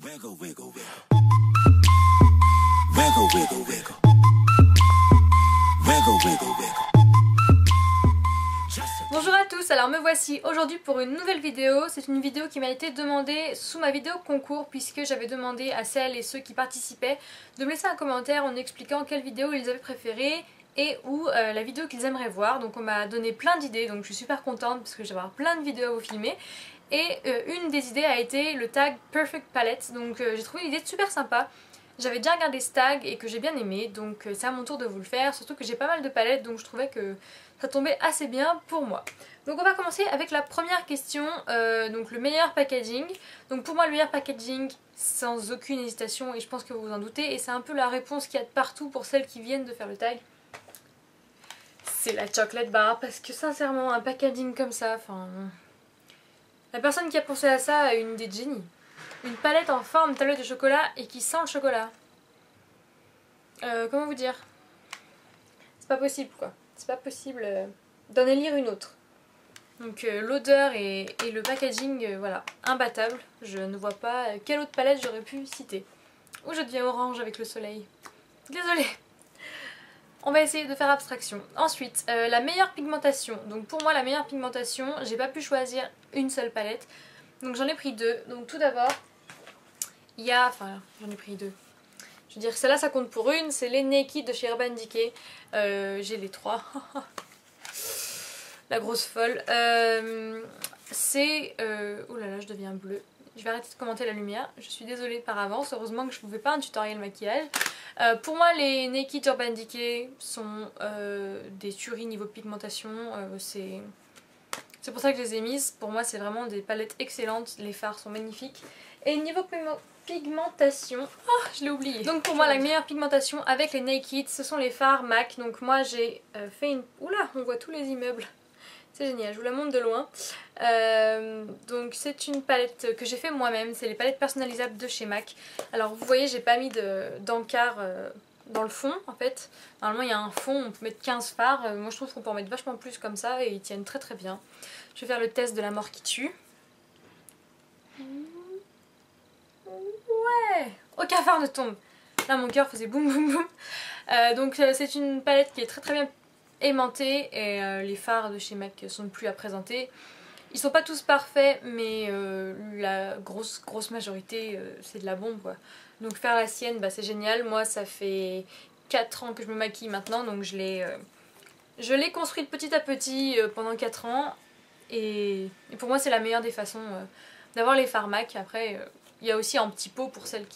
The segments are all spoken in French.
Wiggle, wiggle, wiggle. Wiggle, wiggle, wiggle. Wiggle, wiggle, wiggle. Bonjour à tous, alors me voici aujourd'hui pour une nouvelle vidéo. C'est une vidéo qui m'a été demandée sous ma vidéo concours, puisque j'avais demandé à celles et ceux qui participaient de me laisser un commentaire en expliquant quelle vidéo ils avaient préférée et ou la vidéo qu'ils aimeraient voir. Donc on m'a donné plein d'idées, donc je suis super contente parce que je vais avoir plein de vidéos à vous filmer. Et une des idées a été le tag Perfect Palette, donc j'ai trouvé l'idée super sympa. J'avais déjà regardé ce tag et que j'ai bien aimé, donc c'est à mon tour de vous le faire, surtout que j'ai pas mal de palettes, donc je trouvais que ça tombait assez bien pour moi. Donc on va commencer avec la première question, donc le meilleur packaging. Donc pour moi le meilleur packaging, sans aucune hésitation, et je pense que vous vous en doutez, et c'est un peu la réponse qu'il y a de partout pour celles qui viennent de faire le tag, c'est la chocolate bar, parce que sincèrement un packaging comme ça, enfin... La personne qui a pensé à ça a une idée de génie. Une palette en forme tablette de chocolat et qui sent le chocolat. Comment vous dire? C'est pas possible quoi. C'est pas possible d'en élire une autre. Donc l'odeur et le packaging, voilà, imbattable. Je ne vois pas quelle autre palette j'aurais pu citer. Ou je deviens orange avec le soleil. Désolée. On va essayer de faire abstraction. Ensuite, la meilleure pigmentation. Donc pour moi la meilleure pigmentation, j'ai pas pu choisir une seule palette. Donc j'en ai pris deux. Donc tout d'abord, il y a... Enfin, j'en ai pris deux. Je veux dire, celle-là ça compte pour une, c'est les Naked de chez Urban Decay. J'ai les trois. La grosse folle. C'est... Oh là là, je deviens bleue. Je vais arrêter de commenter la lumière. Je suis désolée par avance. Heureusement que je ne pouvais pas un tutoriel maquillage. Pour moi, les Naked Urban Decay sont des tueries niveau pigmentation. C'est pour ça que je les ai mises. Pour moi, c'est vraiment des palettes excellentes. Les fards sont magnifiques. Et niveau pigmentation... Oh, je l'ai oublié. Donc pour moi, la meilleure pigmentation avec les Naked, ce sont les fards MAC. Donc moi, j'ai fait une... Oula, on voit tous les immeubles. C'est génial, je vous la montre de loin. Donc c'est une palette que j'ai fait moi-même, c'est les palettes personnalisables de chez MAC. Alors vous voyez, j'ai pas mis d'encart dans le fond en fait. Normalement il y a un fond, on peut mettre 15 fards. Moi je trouve qu'on peut en mettre vachement plus comme ça et ils tiennent très très bien. Je vais faire le test de la mort qui tue. Ouais, aucun fard ne tombe. Là mon cœur faisait boum boum boum. Donc c'est une palette qui est très très bien aimantée et les fards de chez MAC sont plus à présenter. Ils sont pas tous parfaits mais la grosse majorité c'est de la bombe quoi. Donc faire la sienne bah, c'est génial. Moi ça fait 4 ans que je me maquille maintenant donc je l'ai construite petit à petit pendant 4 ans et pour moi c'est la meilleure des façons d'avoir les fards MAC. Après il y a aussi un petit pot pour celles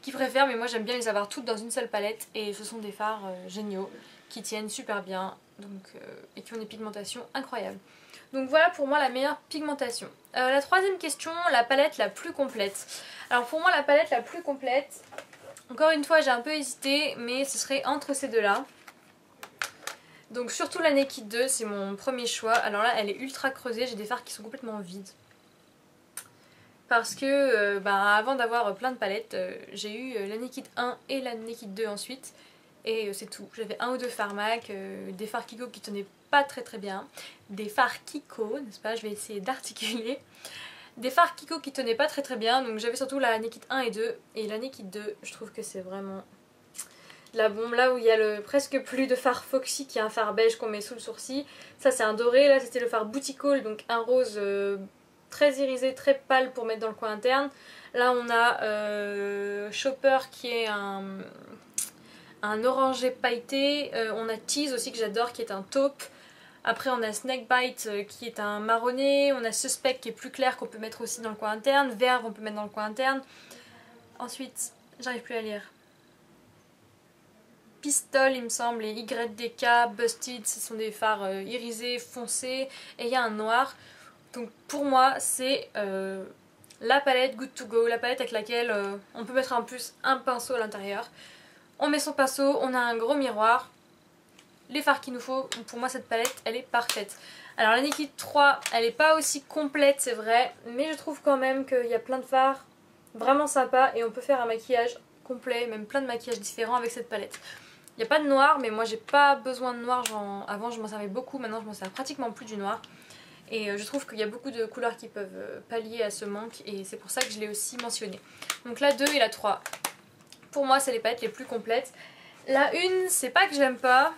qui préfèrent mais moi j'aime bien les avoir toutes dans une seule palette et ce sont des fards géniaux qui tiennent super bien donc, et qui ont des pigmentations incroyables. Donc voilà pour moi la meilleure pigmentation. La troisième question, la palette la plus complète. Alors pour moi la palette la plus complète, encore une fois j'ai un peu hésité mais ce serait entre ces deux là. Donc surtout la Naked 2 c'est mon premier choix. Alors là elle est ultra creusée, j'ai des fards qui sont complètement vides. Parce que avant d'avoir plein de palettes, j'ai eu la Naked 1 et la Naked 2 ensuite. Et c'est tout. J'avais un ou deux fards MAC, des fards Kiko qui tenaient pas très bien. Des fards Kiko, n'est-ce pas? Je vais essayer d'articuler. Des fards Kiko qui tenaient pas très bien. Donc j'avais surtout la Naked 1 et 2. Et la Naked 2, je trouve que c'est vraiment la bombe. Là où il y a presque plus de fard Foxy qui est un fard beige qu'on met sous le sourcil. Ça c'est un doré. Là c'était le fard Boutique Haul, donc un rose très irisé, très pâle pour mettre dans le coin interne. Là on a Chopper qui est un orangé pailleté, on a Tease aussi que j'adore qui est un taupe, après on a Snakebite qui est un marronné, on a Suspect qui est plus clair qu'on peut mettre aussi dans le coin interne, Verve on peut mettre dans le coin interne, ensuite j'arrive plus à lire, Pistol il me semble, et YDK, Busted ce sont des fards irisés, foncés, et il y a un noir, donc pour moi c'est la palette Good to Go, la palette avec laquelle on peut mettre en plus un pinceau à l'intérieur. On met son pinceau, on a un gros miroir, les fards qu'il nous faut. Pour moi cette palette elle est parfaite. Alors la Naked 3 elle n'est pas aussi complète c'est vrai, mais je trouve quand même qu'il y a plein de fards vraiment sympas et on peut faire un maquillage complet, même plein de maquillages différents avec cette palette. Il n'y a pas de noir mais moi j'ai pas besoin de noir, avant je m'en servais beaucoup, maintenant je m'en sers pratiquement plus du noir. Et je trouve qu'il y a beaucoup de couleurs qui peuvent pallier à ce manque et c'est pour ça que je l'ai aussi mentionné. Donc la 2 et la 3, pour moi c'est les palettes les plus complètes. La 1, c'est pas que j'aime pas.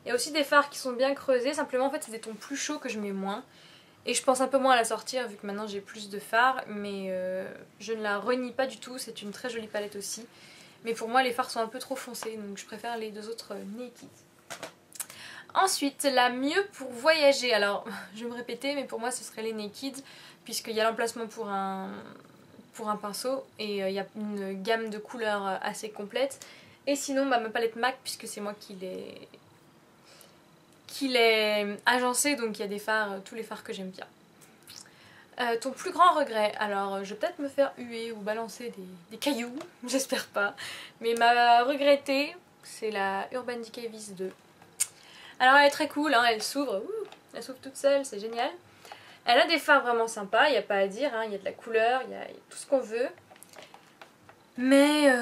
Il y a aussi des fards qui sont bien creusés, simplement en fait c'est des tons plus chauds que je mets moins. Et je pense un peu moins à la sortir vu que maintenant j'ai plus de fards, mais je ne la renie pas du tout, c'est une très jolie palette aussi. Mais pour moi les fards sont un peu trop foncés, donc je préfère les deux autres Naked. Ensuite, la mieux pour voyager, alors je vais me répéter, mais pour moi ce serait les Naked, puisqu'il y a l'emplacement pour un pinceau et il y a une gamme de couleurs assez complète. Et sinon ma palette MAC, puisque c'est moi qui l'ai agencée, donc il y a des fards, tous les fards que j'aime bien. Ton plus grand regret, alors je vais peut-être me faire huer ou balancer des cailloux, j'espère pas, mais ma regrettée c'est la Urban Decay Vis 2. Alors elle est très cool, hein, elle s'ouvre toute seule, c'est génial. Elle a des fards vraiment sympas, il n'y a pas à dire, hein, il y a de la couleur, il y a tout ce qu'on veut. Mais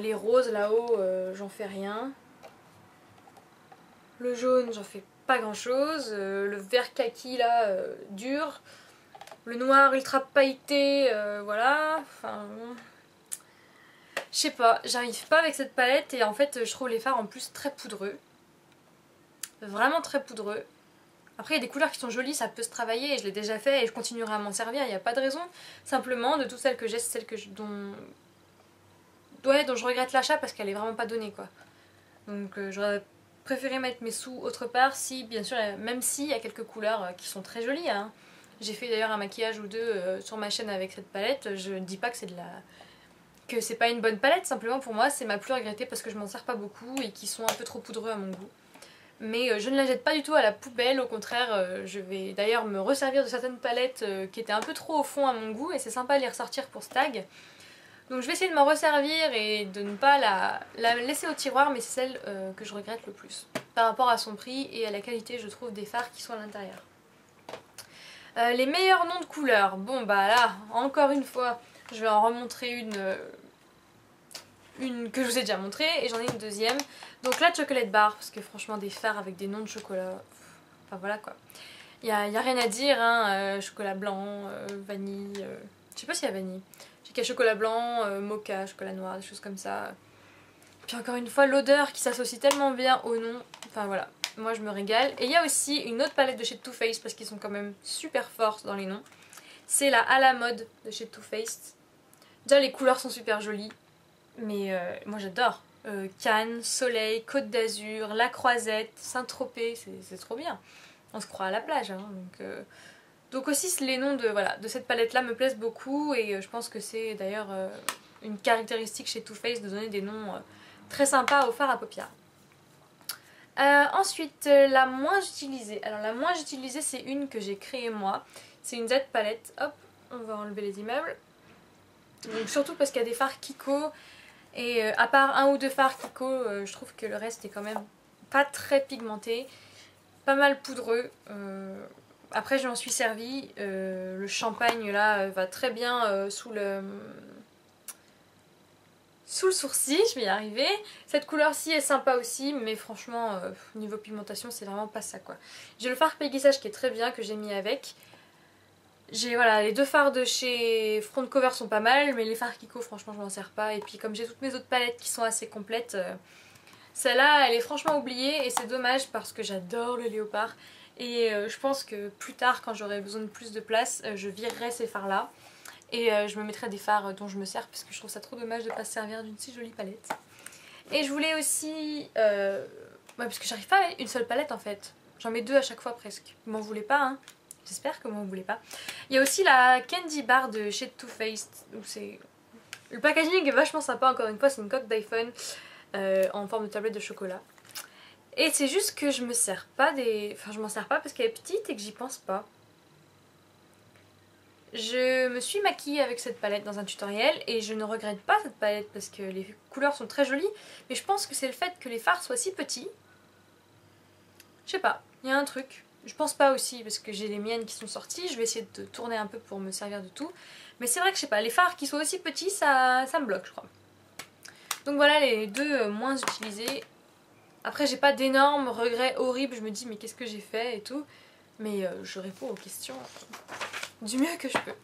les roses là-haut, j'en fais rien. Le jaune, j'en fais pas grand chose. Le vert kaki là, dur. Le noir ultra pailleté, voilà. Enfin, je sais pas, j'arrive pas avec cette palette et en fait je trouve les fards en plus très poudreux. Vraiment très poudreux. Après il y a des couleurs qui sont jolies, ça peut se travailler et je l'ai déjà fait et je continuerai à m'en servir, il n'y a pas de raison. Simplement de toutes celles que j'ai, c'est celle dont je regrette l'achat parce qu'elle est vraiment pas donnée quoi. Donc j'aurais préféré mettre mes sous autre part, si bien sûr, même s'il y a quelques couleurs qui sont très jolies. Hein. J'ai fait d'ailleurs un maquillage ou deux sur ma chaîne avec cette palette, je ne dis pas que c'est pas une bonne palette, simplement pour moi c'est ma plus regrettée parce que je m'en sers pas beaucoup et qui sont un peu trop poudreux à mon goût. Mais je ne la jette pas du tout à la poubelle, au contraire je vais d'ailleurs me resservir de certaines palettes qui étaient un peu trop au fond à mon goût et c'est sympa de les ressortir pour Stag. Donc je vais essayer de m'en resservir et de ne pas la laisser au tiroir, mais c'est celle que je regrette le plus. Par rapport à son prix et à la qualité je trouve des fards qui sont à l'intérieur. Les meilleurs noms de couleurs, bon bah là encore une fois je vais en remontrer une que je vous ai déjà montrée et j'en ai une deuxième. Donc la Chocolate Bar, parce que franchement des fards avec des noms de chocolat, enfin voilà quoi. Y a rien à dire, hein, chocolat blanc, vanille, je sais pas s'il y a vanille. J'ai qu'à chocolat blanc, mocha, chocolat noir, des choses comme ça. Puis encore une fois l'odeur qui s'associe tellement bien au nom, enfin voilà, moi je me régale. Et il y a aussi une autre palette de chez Too Faced parce qu'ils sont quand même super forts dans les noms. C'est la À la mode de chez Too Faced. Déjà les couleurs sont super jolies. Mais moi j'adore. Cannes, Soleil, Côte d'Azur, La Croisette, Saint-Tropez, c'est trop bien. On se croit à la plage. Hein, donc aussi les noms de cette palette là me plaisent beaucoup et je pense que c'est d'ailleurs une caractéristique chez Too Faced de donner des noms très sympas aux fards à paupières. Ensuite la moins utilisée. Alors la moins utilisée c'est une que j'ai créée moi. C'est une Z palette. Hop, on va enlever les immeubles. Donc, surtout parce qu'il y a des fards Kiko. Et à part un ou deux fards Kiko, je trouve que le reste est quand même pas très pigmenté, pas mal poudreux. Après je m'en suis servi, le champagne là va très bien sous le sourcil, je vais y arriver. Cette couleur-ci est sympa aussi, mais franchement niveau pigmentation c'est vraiment pas ça quoi. J'ai le fard Peggy Sage qui est très bien, que j'ai mis avec. J'ai les deux fards de chez Front Cover sont pas mal, mais les fards Kiko franchement je m'en sers pas. Et puis comme j'ai toutes mes autres palettes qui sont assez complètes, celle-là elle est franchement oubliée et c'est dommage parce que j'adore le léopard. Et je pense que plus tard quand j'aurai besoin de plus de place, je virerai ces fards là. Et je me mettrai des fards dont je me sers parce que je trouve ça trop dommage de ne pas se servir d'une si jolie palette. Et je voulais aussi... parce que j'arrive pas à une seule palette en fait. J'en mets deux à chaque fois presque. Vous m'en voulez pas hein. J'espère que vous m'en voulez pas. Il y a aussi la Candy Bar de chez Too Faced. Le packaging est vachement sympa, encore une fois c'est une coque d'iPhone en forme de tablette de chocolat. Et c'est juste que je me sers pas Enfin je m'en sers pas parce qu'elle est petite et que j'y pense pas. Je me suis maquillée avec cette palette dans un tutoriel et je ne regrette pas cette palette parce que les couleurs sont très jolies. Mais je pense que c'est le fait que les fards soient si petits. Je sais pas, il y a un truc. Je pense pas aussi parce que j'ai les miennes qui sont sorties, je vais essayer de tourner un peu pour me servir de tout. Mais c'est vrai que je sais pas, les fards qui sont aussi petits ça me bloque je crois. Donc voilà les deux moins utilisés. Après j'ai pas d'énormes regrets horribles, je me dis mais qu'est-ce que j'ai fait et tout. Mais je réponds aux questions du mieux que je peux.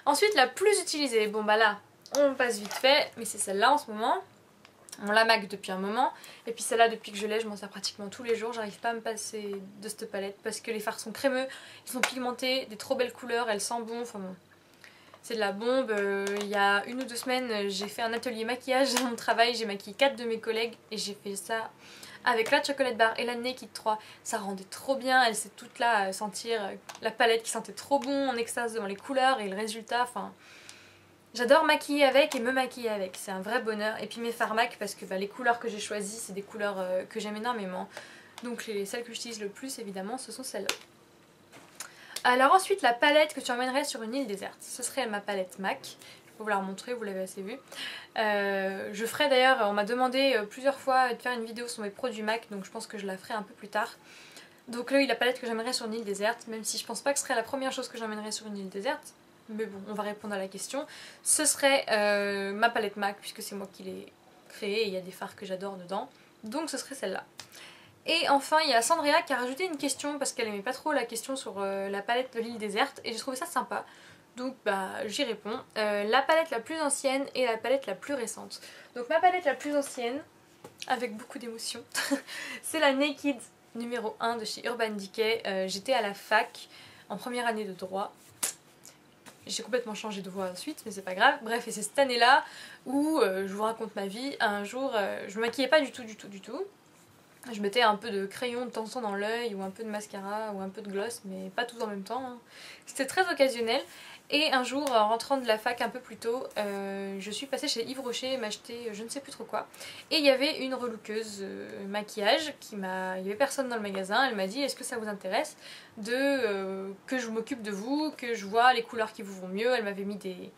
Ensuite la plus utilisée, bon bah là on passe vite fait, mais c'est celle-là en ce moment. On la MAC depuis un moment, et puis celle-là depuis que je l'ai je m'en sers pratiquement tous les jours. J'arrive pas à me passer de cette palette parce que les fards sont crémeux, ils sont pigmentés, des trop belles couleurs, elle sent bon, enfin bon. C'est de la bombe. Il y a 1 ou 2 semaines j'ai fait un atelier maquillage dans mon travail, j'ai maquillé 4 de mes collègues et j'ai fait ça avec la Chocolate Bar et la Naked 3. Ça rendait trop bien, elles étaient toutes là à sentir la palette qui sentait trop bon, en extase devant les couleurs et le résultat, enfin... J'adore maquiller avec et me maquiller avec, c'est un vrai bonheur. Et puis mes fards MAC parce que les couleurs que j'ai choisies c'est des couleurs que j'aime énormément. Donc celles que j'utilise le plus évidemment ce sont celles-là. Alors ensuite la palette que tu emmènerais sur une île déserte, ce serait ma palette MAC. Je peux vous la remontrer, vous l'avez assez vu. Je ferai d'ailleurs, on m'a demandé plusieurs fois de faire une vidéo sur mes produits MAC, donc je pense que je la ferai un peu plus tard. Donc là oui, la palette que j'emmènerais sur une île déserte, même si je pense pas que ce serait la première chose que j'emmènerais sur une île déserte. Mais bon, on va répondre à la question. Ce serait ma palette MAC, puisque c'est moi qui l'ai créée et il y a des fards que j'adore dedans. Donc ce serait celle-là. Et enfin, il y a Sandrea qui a rajouté une question, parce qu'elle aimait pas trop la question sur la palette de l'île déserte, et j'ai trouvé ça sympa. Donc bah j'y réponds. La palette la plus ancienne et la palette la plus récente. Donc ma palette la plus ancienne, avec beaucoup d'émotion, c'est la Naked numéro 1 de chez Urban Decay. J'étais à la fac en première année de droit. J'ai complètement changé de voix ensuite, mais c'est pas grave. Bref, et c'est cette année-là où je vous raconte ma vie. Un jour, je me maquillais pas du tout. Je mettais un peu de crayon de temps en temps dans l'œil, ou un peu de mascara, ou un peu de gloss, mais pas tout en même temps. C'était très occasionnel. Et un jour, en rentrant de la fac un peu plus tôt, je suis passée chez Yves Rocher m'acheter je ne sais plus trop quoi. Et il y avait une relookeuse maquillage qui m'a... Il y avait personne dans le magasin, elle m'a dit est-ce que ça vous intéresse que je m'occupe de vous, que je vois les couleurs qui vous vont mieux. Elle m'avait mis des...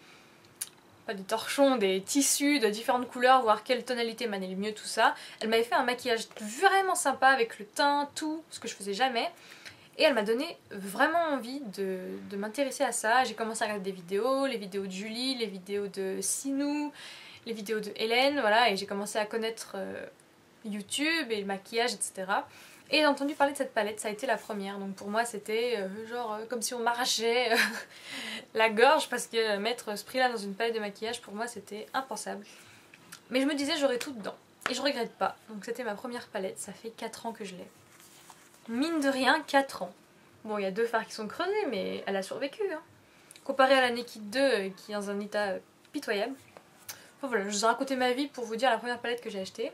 pas des torchons, des tissus de différentes couleurs, voir quelle tonalité m'allait le mieux, tout ça. Elle m'avait fait un maquillage vraiment sympa avec le teint, tout, ce que je faisais jamais. Et elle m'a donné vraiment envie de m'intéresser à ça. J'ai commencé à regarder des vidéos, les vidéos de Julie, les vidéos de Sinou, les vidéos de Hélène, voilà, et j'ai commencé à connaître YouTube et le maquillage, etc. Et j'ai entendu parler de cette palette, ça a été la première, donc pour moi c'était comme si on m'arrachait la gorge, parce que mettre ce prix-là dans une palette de maquillage, pour moi c'était impensable. Mais je me disais j'aurais tout dedans, et je regrette pas, donc c'était ma première palette, ça fait 4 ans que je l'ai. Mine de rien, 4 ans. Bon, il y a 2 fards qui sont creusés, mais elle a survécu. Hein. Comparé à la Naked 2, qui est dans un état pitoyable. Enfin voilà, je vous ai raconté ma vie pour vous dire la première palette que j'ai achetée.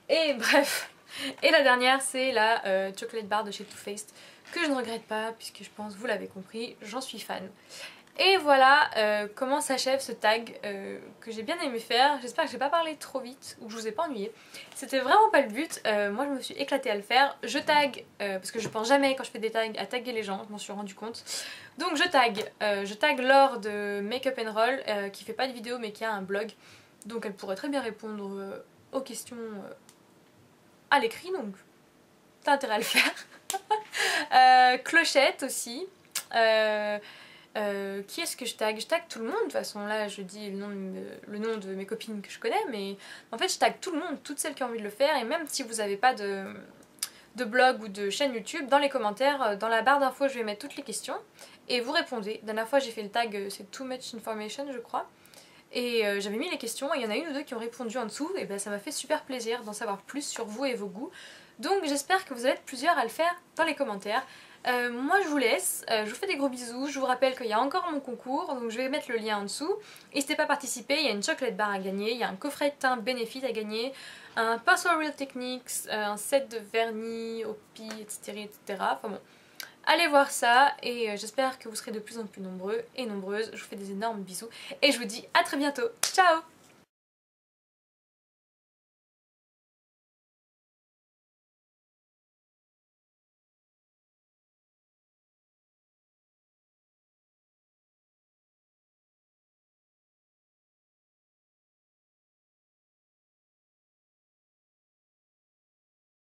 Et bref. Et la dernière, c'est la Chocolate Bar de chez Too Faced, que je ne regrette pas, puisque je pense, vous l'avez compris, j'en suis fan. Et voilà comment s'achève ce tag que j'ai bien aimé faire. J'espère que j'ai pas parlé trop vite ou que je vous ai pas ennuyé. C'était vraiment pas le but. Moi je me suis éclatée à le faire. Je tag, parce que je pense jamais quand je fais des tags à taguer les gens, je m'en suis rendu compte. Donc je tag Laure de Make Up and Roll qui fait pas de vidéo mais qui a un blog. Donc elle pourrait très bien répondre aux questions à l'écrit, donc t'as intérêt à le faire. Clochette aussi. Qui est-ce que je tag? Je tag tout le monde, de toute façon là je dis le nom de mes copines que je connais, mais en fait je tag tout le monde, toutes celles qui ont envie de le faire, et même si vous n'avez pas de blog ou de chaîne YouTube, dans les commentaires, dans la barre d'infos je vais mettre toutes les questions et vous répondez. La dernière fois j'ai fait le tag c'est Too Much Information je crois, et j'avais mis les questions et il y en a une ou deux qui ont répondu en dessous, et ben ça m'a fait super plaisir d'en savoir plus sur vous et vos goûts. Donc j'espère que vous allez être plusieurs à le faire dans les commentaires. Moi je vous laisse, je vous fais des gros bisous, je vous rappelle qu'il y a encore mon concours, donc je vais mettre le lien en dessous. N'hésitez pas à participer, il y a une chocolate bar à gagner, il y a un coffret de teint Benefit à gagner, un pinceau Real Techniques, un set de vernis, OPI, etc. Enfin bon, allez voir ça, et j'espère que vous serez de plus en plus nombreux et nombreuses. Je vous fais des énormes bisous et je vous dis à très bientôt, ciao!